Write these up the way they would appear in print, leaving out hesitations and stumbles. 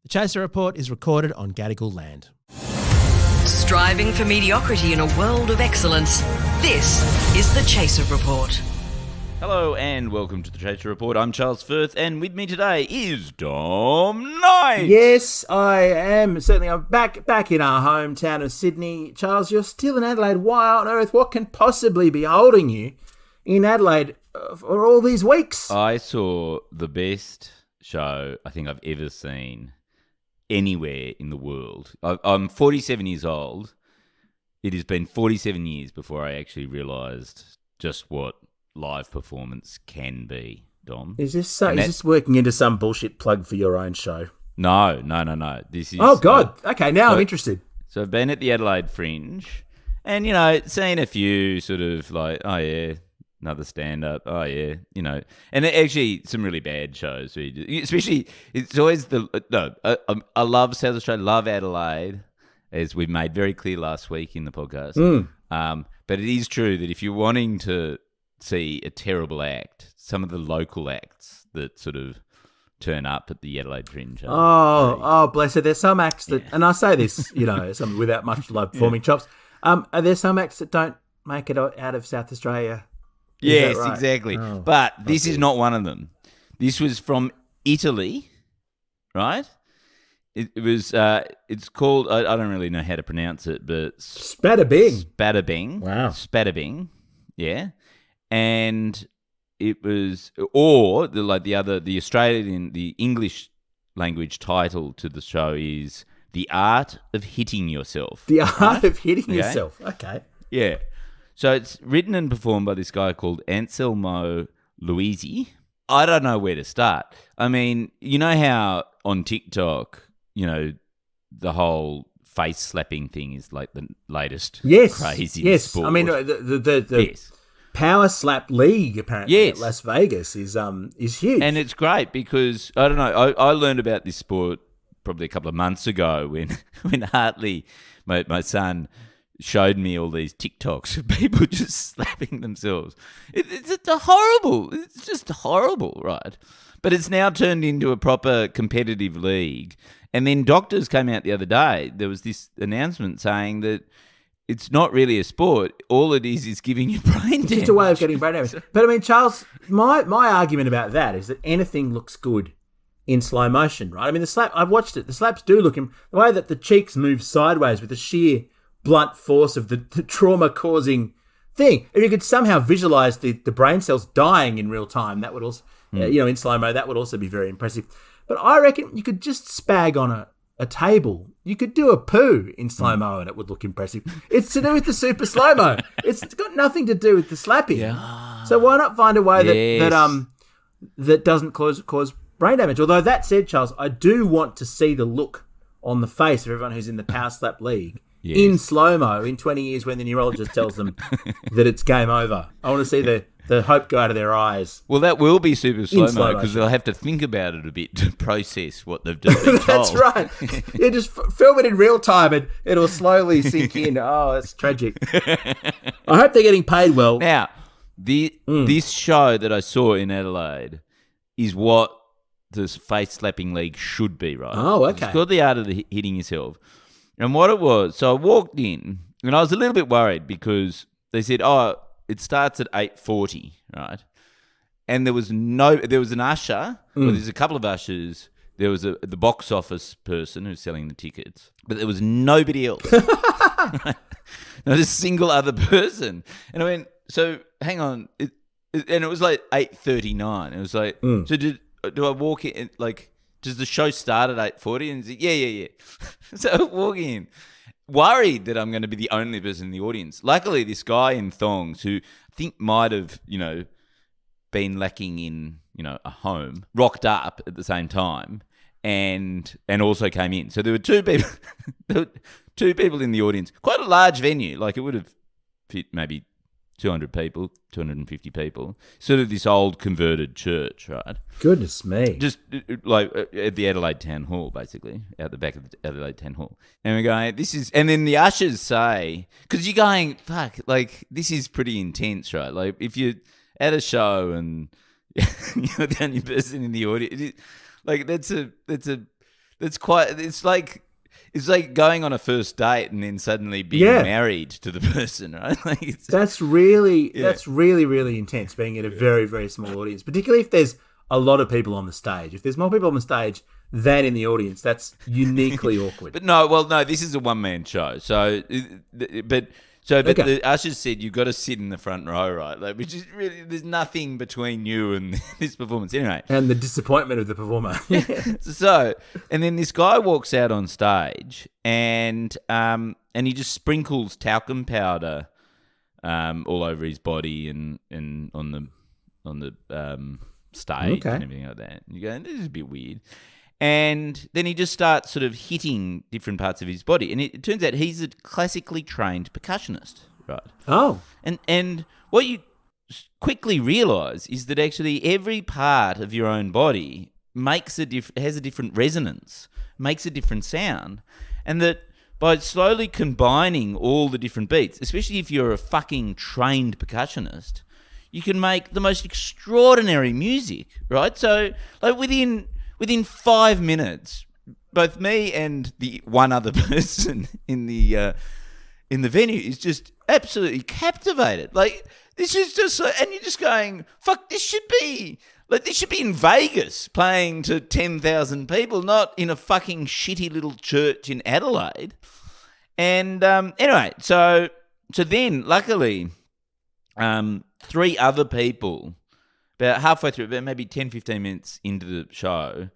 The Chaser Report is recorded on Gadigal land. Striving for mediocrity in a world of excellence. This is the Chaser Report. Hello and welcome to the Chaser Report. I'm Charles Firth, and with me today is Dom Knight. Yes, I am. Certainly, I'm back in our hometown of Sydney. Charles, you're still in Adelaide. Why on earth? What can possibly be holding you in Adelaide for all these weeks? I saw the best show I think I've ever seen anywhere in the world. I'm 47 years old. It has been 47 years before I actually realised just what live performance can be, Dom. Is this working into some bullshit plug for your own show? No. This is. Oh God. Okay, now I'm interested. So I've been at the Adelaide Fringe, and seen a few sort of like, oh yeah, another stand-up. Oh yeah, and actually some really bad shows. Especially, it's always I love South Australia, love Adelaide, as we've made very clear last week in the podcast. But it is true that if you're wanting to see a terrible act, some of the local acts that sort of turn up at the Adelaide Fringe. Oh, bless her. There's some acts that, and I say this, some without much live performing chops. Are there some acts that don't make it out of South Australia? Yes, right? Exactly. Oh, but this is not one of them. This was from Italy, right? It was. It's called. I don't really know how to pronounce it, but Spatabing. Wow. Spatabing. Yeah. And it was, or the Australian, the English language title to the show is The Art of Hitting Yourself. The Art of Hitting Yourself. Okay. Yeah. So it's written and performed by this guy called Anselmo Luisi. I don't know where to start. I mean, you know how on TikTok, the whole face slapping thing is like the latest crazy sport. I mean, the Power Slap League apparently at Las Vegas is huge, and it's great because I don't know. I learned about this sport probably a couple of months ago when Hartley, my son, showed me all these TikToks of people just slapping themselves. It's just horrible, right? But it's now turned into a proper competitive league. And then doctors came out the other day. There was this announcement saying that it's not really a sport. All it is giving you brain damage. It's just a way of getting brain damage. But I mean, Charles, my argument about that is that anything looks good in slow motion, right? I mean, I've watched it. The slaps do look, the way that the cheeks move sideways with the sheer blunt force of the trauma-causing thing. If you could somehow visualize the brain cells dying in real time, that would also, in slow-mo, that would also be very impressive. But I reckon you could just spag on a table. You could do a poo in slow-mo and it would look impressive. It's to do with the super slow-mo. It's got nothing to do with the slapping. Yeah. So why not find a way that doesn't cause brain damage? Although that said, Charles, I do want to see the look on the face of everyone who's in the Power Slap League in slow-mo in 20 years when the neurologist tells them that it's game over. I want to see the hope go out of their eyes. Well, that will be super slow-mo because they'll have to think about it a bit to process what they've just been told. That's right. You just film it in real time and it'll slowly sink in. Oh, that's tragic. I hope they're getting paid well. Now, this show that I saw in Adelaide is what the face slapping league should be, right? Oh, okay. It's called The Art of Hitting Yourself. And what it was, so I walked in and I was a little bit worried because they said, it starts at 8:40, right? And there was an usher, well, there's a couple of ushers. There was the box office person who's selling the tickets, but there was nobody else. Right? Not a single other person. And I went, so hang on. And it was like 8:39. It was like, so do I walk in, like, does the show start at 8:40? And he's like, yeah. So I walk in, worried that I'm going to be the only person in the audience. Luckily, this guy in thongs, who I think might have, been lacking in, a home, rocked up at the same time and also came in. So there were two people in the audience. Quite a large venue. Like it would have fit maybe 200 people, 250 people, sort of this old converted church, right? Goodness me. Just like at the Adelaide Town Hall, basically, out the back of the Adelaide Town Hall. And we're going, and then the ushers say, because you're going, fuck, like, this is pretty intense, right? Like, if you're at a show and you're the only person in the audience, like, that's That's quite. It's like going on a first date and then suddenly being married to the person, right? Like that's really really intense. Being in a very very small audience, particularly if there's a lot of people on the stage. If there's more people on the stage than in the audience, that's uniquely awkward. But no, this is a one-man show. So, the ushers said you've got to sit in the front row, right? Like, which is really, there's nothing between you and this performance. Anyway. And the disappointment of the performer. So, and then this guy walks out on stage and he just sprinkles talcum powder all over his body and on the stage and everything like that. And you go, this is a bit weird. And then he just starts sort of hitting different parts of his body. And it turns out he's a classically trained percussionist, right? Oh. And what you quickly realise is that actually every part of your own body has a different resonance, makes a different sound. And that by slowly combining all the different beats, especially if you're a fucking trained percussionist, you can make the most extraordinary music, right? So like within 5 minutes, both me and the one other person in the venue is just absolutely captivated. Like this is just, and you're just going, fuck, this should be in Vegas playing to 10,000 people, not in a fucking shitty little church in Adelaide. And anyway, so then luckily, 3 other people, about halfway through, about maybe 10, 15 minutes into the show,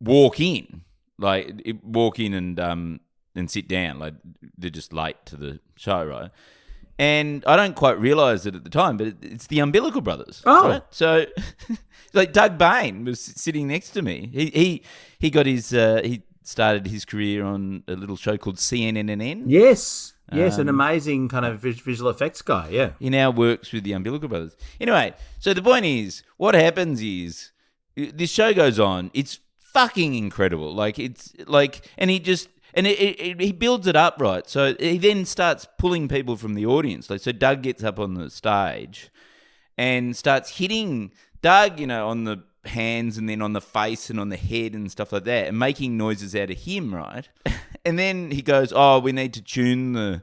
walk in and sit down. Like they're just late to the show, right? And I don't quite realise it at the time, but it's the Umbilical Brothers. Oh. Right? So like Doug Bain was sitting next to me. He got his he started his career on a little show called CNNN. Yes, an amazing kind of visual effects guy, yeah. He now works with the Umbilical Brothers. Anyway, so the point is, what happens is, this show goes on, it's fucking incredible. Like, it's like, and he just, and he builds it up, right? So he then starts pulling people from the audience. Like, so Doug gets up on the stage and starts hitting Doug, on the hands and then on the face and on the head and stuff like that, and making noises out of him, right? And then he goes, oh, we need to tune the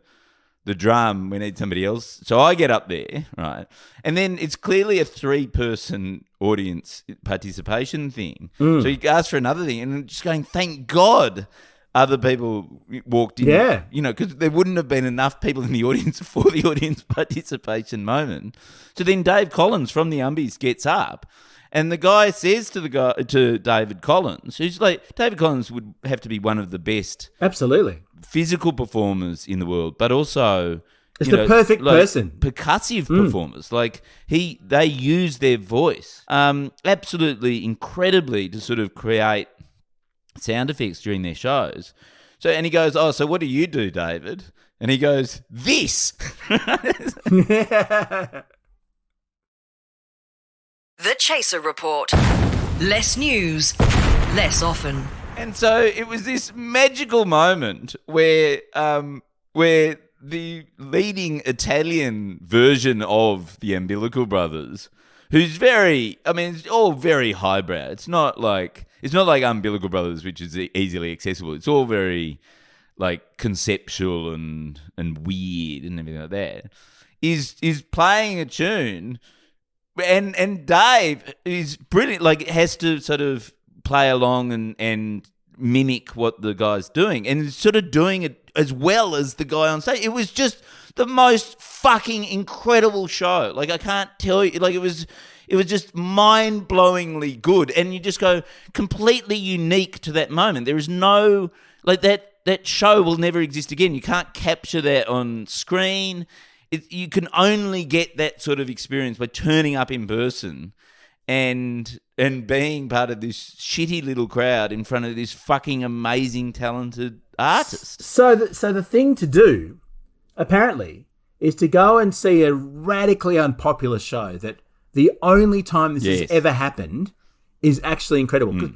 drum. We need somebody else. So I get up there, right? And then it's clearly a 3-person audience participation thing. So he asks for another thing, and I'm just going, thank God other people walked in. Yeah. Because there wouldn't have been enough people in the audience for the audience participation moment. So then Dave Collins from the Umbies gets up, and the guy says to David Collins, who's like, David Collins would have to be one of the best absolutely physical performers in the world, but also it's the perfect person, percussive performers. Like they use their voice absolutely incredibly to sort of create sound effects during their shows. So, and he goes, oh, so what do you do, David? And he goes, this. The Chaser Report. Less news, less often. And so it was this magical moment where the leading Italian version of the Umbilical Brothers, who's it's all very highbrow. It's not like Umbilical Brothers, which is easily accessible. It's all very like conceptual and weird and everything like that. Is playing a tune. And Dave is brilliant, like has to sort of play along and mimic what the guy's doing, and sort of doing it as well as the guy on stage. It was just the most fucking incredible show. Like I can't tell you, like it was just mind-blowingly good, and you just go completely unique to that moment. There is no, like that show will never exist again. You can't capture that on screen. You can only get that sort of experience by turning up in person and being part of this shitty little crowd in front of this fucking amazing, talented artist. So the thing to do, apparently, is to go and see a radically unpopular show that the only time this has ever happened is actually incredible.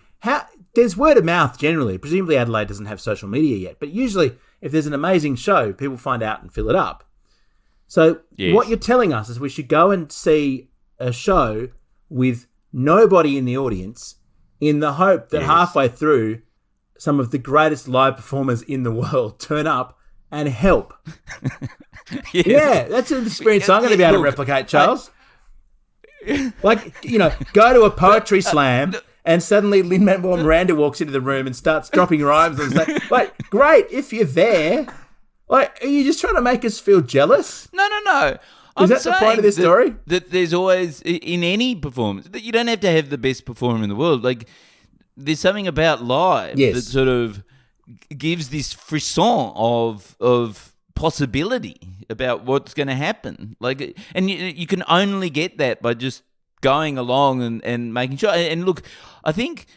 There's word of mouth generally. Presumably Adelaide doesn't have social media yet, but usually if there's an amazing show, people find out and fill it up. So what you're telling us is we should go and see a show with nobody in the audience in the hope that halfway through some of the greatest live performers in the world turn up and help. Yeah, that's an experience I'm going to be able to replicate, Charles. Like, go to a poetry slam and suddenly Lin-Manuel Miranda walks into the room and starts dropping rhymes and say, like, great, if you're there. Like, are you just trying to make us feel jealous? No. Is that the point of this story? That there's always, in any performance, that you don't have to have the best performer in the world. Like, there's something about live that sort of gives this frisson of possibility about what's going to happen. Like, and you can only get that by just going along and making sure. And look, I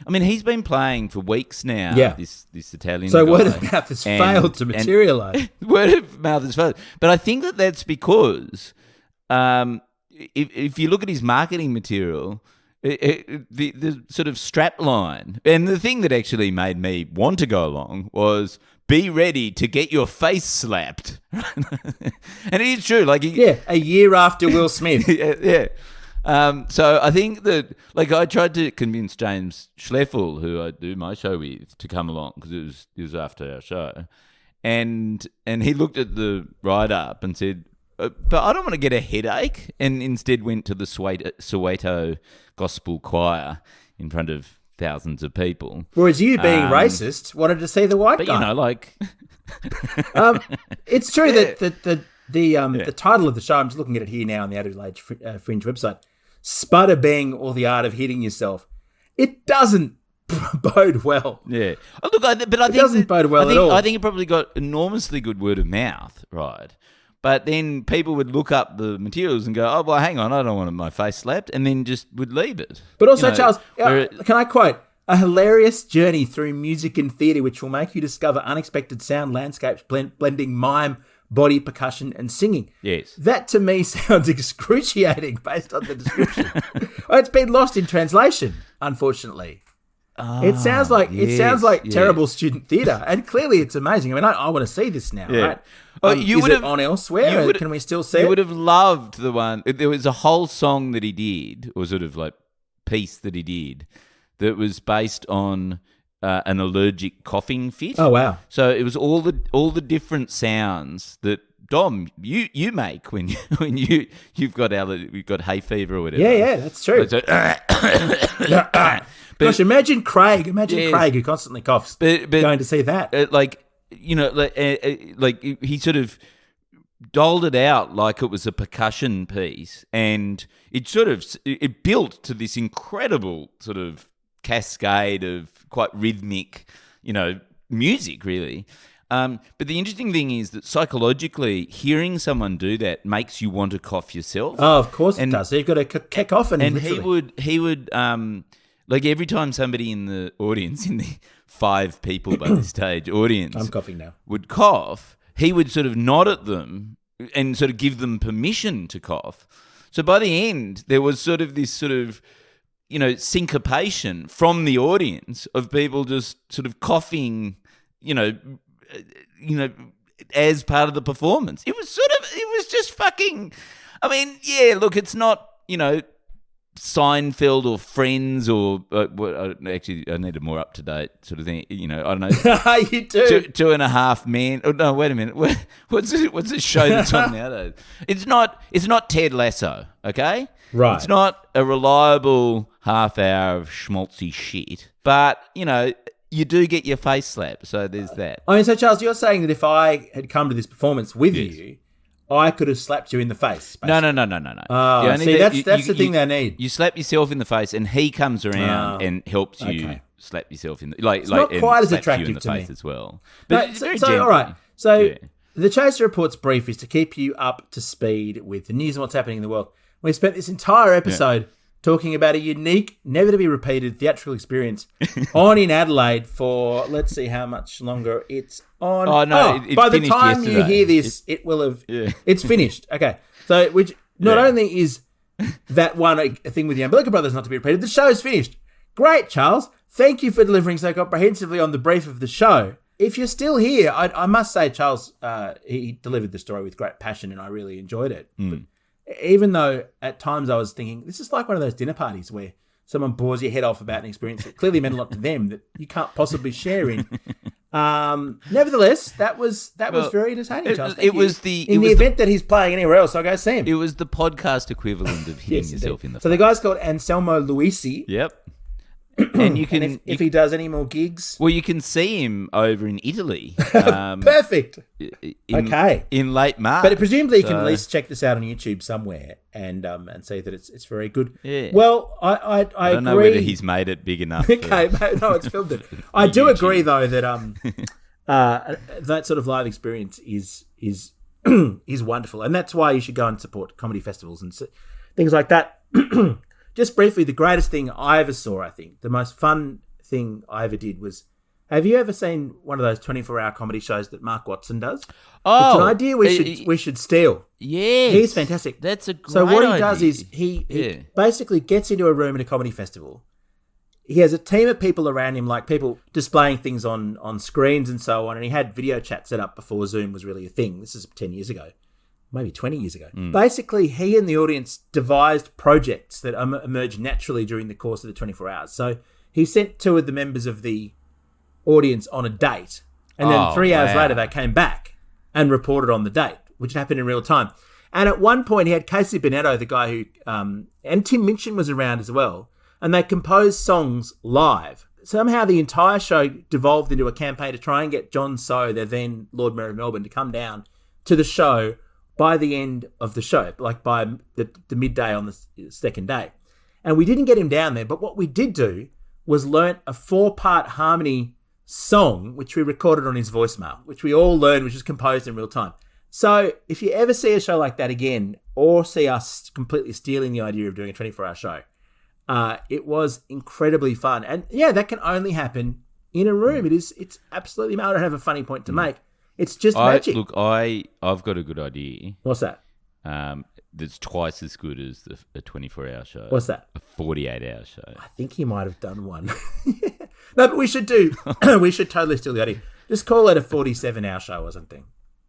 mean, he's been playing for weeks now. Yeah. This Italian So guy. word of mouth has failed to materialise. Word of mouth has failed. But I think that's because if you look at his marketing material, the sort of strap line, and the thing that actually made me want to go along was, be ready to get your face slapped. And it is true. Like, a year after Will Smith. yeah. So I think that, like, I tried to convince James Schleffel, who I do my show with, to come along because it was after our show, and he looked at the write-up and said, but I don't want to get a headache, and instead went to the Soweto Gospel Choir in front of thousands of people. Whereas you, being racist, wanted to see the white but guy. Like... It's true that the title of the show, I'm just looking at it here now on the Adelaide Fringe website, Sputter Bang or the Art of Hitting Yourself. It doesn't bode well. Yeah. Look, I think it doesn't bode well at all. I think it probably got enormously good word of mouth, right? But then people would look up the materials and go, oh, well, hang on, I don't want my face slapped, and then just would leave it. But also, Charles, can I quote, a hilarious journey through music and theatre which will make you discover unexpected sound landscapes blending mime, body, percussion and singing. Yes. That to me sounds excruciating based on the description. It's been lost in translation, unfortunately. It sounds like terrible student theatre, and clearly it's amazing. I mean, I want to see this now, right? Is it on elsewhere? Can we still see it? You would have loved the one. There was a whole song that he did, or sort of like piece that he did, that was based on an allergic coughing fit. Oh wow! So it was all the different sounds that Dom you make when you've got hay fever or whatever. Yeah, that's true. Gosh, imagine Craig. Craig who constantly coughs. But going to see that, he sort of doled it out like it was a percussion piece, and it built to this incredible sort of cascade of quite rhythmic, music, really. But the interesting thing is that psychologically, hearing someone do that makes you want to cough yourself. Oh, of course it does. So you've got to kick off, and he would like every time somebody in the audience, in the 5 people by this stage audience, I'm coughing now, would cough, he would sort of nod at them and sort of give them permission to cough. So by the end, there was sort of this sort of, syncopation from the audience of people just sort of coughing, as part of the performance. It was just fucking, I mean, yeah, look, it's not, Seinfeld or Friends or actually I need a more up to date sort of thing. I don't know. You do. 2.5 Men. Oh no, wait a minute. What's the show that's on nowadays? It's not Ted Lasso. Okay, right. It's not a reliable half hour of schmaltzy shit. But you do get your face slapped. So there's that. I mean, so Charles, you're saying that if I had come to this performance with you, I could have slapped you in the face. Basically. No. Oh, see, that's the thing they need. You slap yourself in the face, and he comes around and helps you slap yourself in the it's not quite as attractive you in the to face me as well. But all right. So the Chaser Report's brief is to keep you up to speed with the news and what's happening in the world. We spent this entire episode talking about a unique, never-to-be-repeated theatrical experience on in Adelaide for, let's see how much longer it's on. Oh, no, it by the finished time yesterday. you hear this, it will have... Yeah. It's finished. Okay. So, which not only is that one a thing with the Umbilical Brothers not to be repeated, the show's finished. Great, Charles. Thank you for delivering so comprehensively on the brief of the show. If you're still here, I must say, Charles, he delivered the story with great passion and I really enjoyed it. But even though at times I was thinking, this is like one of those dinner parties where someone bores your head off about an experience that clearly meant a lot to them that you can't possibly share in. Nevertheless, that was very entertaining, Charles. It was the event that he's playing anywhere else, I'll go see him. It was the podcast equivalent of hitting yourself in the face. So the guy's called Anselmo Luisi. Yep. And you can, and if he does any more gigs, well, you can see him over in Italy. Perfect. In late March, but presumably you can at least check this out on YouTube somewhere and see that it's very good. Yeah. Well, I don't agree. know whether he's made it big enough. Okay, no, it's filmed it. I do agree though that that sort of live experience is is wonderful, and that's why you should go and support comedy festivals and things like that. Just briefly, the greatest thing I ever saw, I think, the most fun thing I ever did was, have you ever seen one of those 24-hour comedy shows that Mark Watson does? Oh, it's an idea we should steal. Yeah, he's fantastic. That's a great So what he idea. does is he basically gets into a room at a comedy festival. He has a team of people around him, like people displaying things on screens and so on, and he had video chat set up before Zoom was really a thing. This is 10 years ago. Maybe 20 years ago. Basically, he and the audience devised projects that emerged naturally during the course of the 24 hours. So he sent two of the members of the audience on a date, and then 3 hours later they came back and reported on the date, which happened in real time. And at one point he had Casey Bonetto, the guy who, and Tim Minchin was around as well, and they composed songs live. Somehow the entire show devolved into a campaign to try and get John Soe, their then Lord Mayor of Melbourne, to come down to the show by the end of the show, like by the midday on the second day. And we didn't get him down there, but what we did do was learn a 4-part harmony song, which we recorded on his voicemail, which we all learned, which was composed in real time. So if you ever see a show like that again, or see us completely stealing the idea of doing a 24-hour show, it was incredibly fun. And yeah, that can only happen in a room. It's absolutely, I don't have a funny point to make. It's just magic. Look, I've got a good idea. What's that? That's twice as good as a 24-hour show. What's that? A 48-hour show. I think he might have done one. No, but we should we should totally steal the idea. Just call it a 47-hour show or something.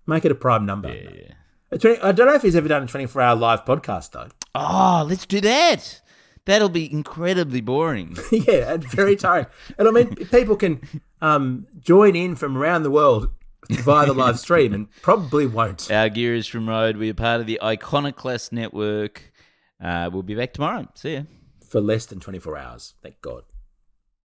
Make it a prime number. Yeah. I don't know if he's ever done a 24-hour live podcast, though. Oh, let's do that. That'll be incredibly boring. Yeah, and very tiring. And I mean, people can join in from around the world via the live stream and probably won't. Our gear is from Road. We are part of the Iconoclast Network. We'll be back tomorrow. See ya. For less than 24 hours, thank God.